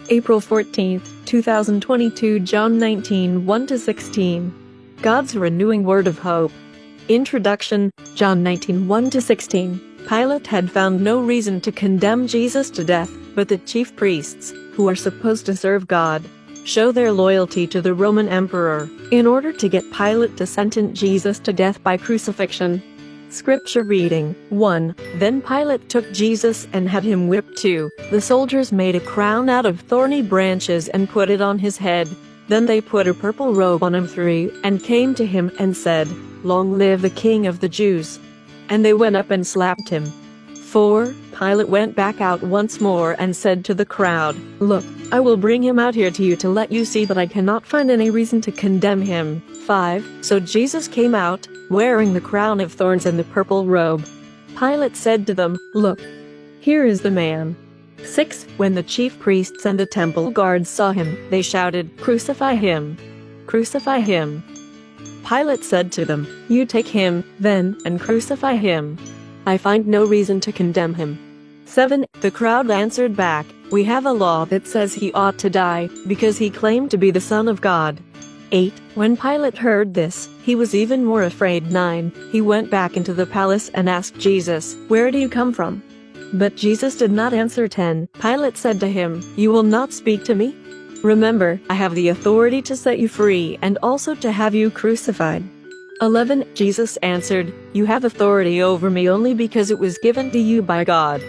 April 14, 2022. John 19, 1-16. God's renewing word of hope. Introduction. John 19, 1-16. Pilate had found no reason to condemn Jesus to death, but the chief priests, who are supposed to serve God, show their loyalty to the Roman emperor, in order to get Pilate to sentence Jesus to death by crucifixion. Scripture reading. 1. Then Pilate took Jesus and had him whipped too. The soldiers made a crown out of thorny branches and put it on his head. Then they put a purple robe on him. 3. And came to him and said, "Long live the King of the Jews." And they went up and slapped him. 4. Pilate went back out once more and said to the crowd, "Look, I will bring him out here to you to let you see that I cannot find any reason to condemn him." 5. So Jesus came out, wearing the crown of thorns and the purple robe. Pilate said to them, "Look, here is the man." 6. When the chief priests and the temple guards saw him, they shouted, "Crucify him! Crucify him!" Pilate said to them, "You take him, then, and crucify him. I find no reason to condemn him." 7. The crowd answered back, "We have a law that says he ought to die, because he claimed to be the Son of God." 8. When Pilate heard this, he was even more afraid. 9. He went back into the palace and asked Jesus, "Where do you come from?" But Jesus did not answer. 10. Pilate said to him, "You will not speak to me? Remember, I have the authority to set you free and also to have you crucified." 11. Jesus answered, "You have authority over me only because it was given to you by God.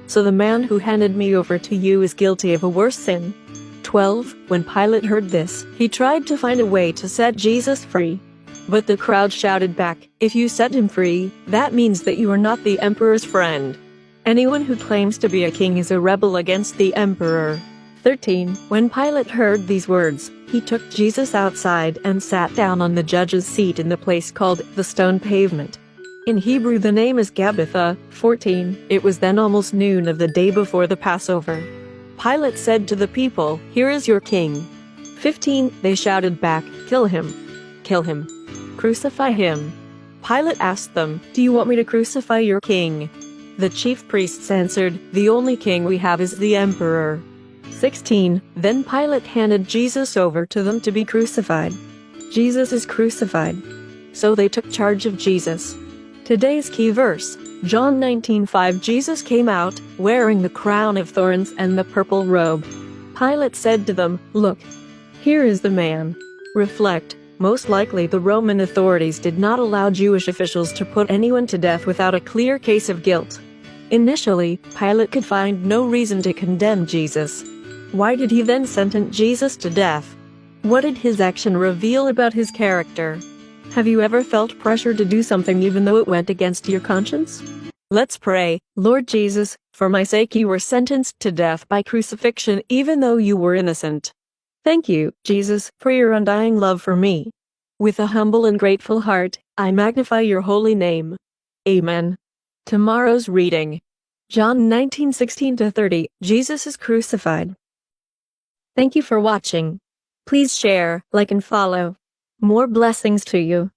So the man who handed me over to you is guilty of a worse sin." 12. When Pilate heard this, he tried to find a way to set Jesus free. But the crowd shouted back, "If you set him free, that means that you are not the emperor's friend. Anyone who claims to be a king is a rebel against the emperor." 13. When Pilate heard these words, he took Jesus outside and sat down on the judge's seat in the place called the Stone Pavement. In Hebrew the name is Gabbatha. 14. It was then almost noon of the day before the Passover. Pilate said to the people, "Here is your king." 15. They shouted back, "Kill him! Kill him! Crucify him!" Pilate asked them, "Do you want me to crucify your king?" The chief priests answered, "The only king we have is the emperor." 16. Then Pilate handed Jesus over to them to be crucified. Jesus is crucified. So they took charge of Jesus. Today's key verse, John 19:5. Jesus came out, wearing the crown of thorns and the purple robe. Pilate said to them, "Look, here is the man." Reflect. Most likely the Roman authorities did not allow Jewish officials to put anyone to death without a clear case of guilt. Initially, Pilate could find no reason to condemn Jesus. Why did he then sentence Jesus to death? What did his action reveal about his character? Have you ever felt pressure to do something even though it went against your conscience? Let's pray. Lord Jesus, for my sake you were sentenced to death by crucifixion even though you were innocent. Thank you, Jesus, for your undying love for me. With a humble and grateful heart, I magnify your holy name. Amen. Tomorrow's reading. John 19:16-30. Jesus is crucified. Thank you for watching. Please share, like and follow. More blessings to you.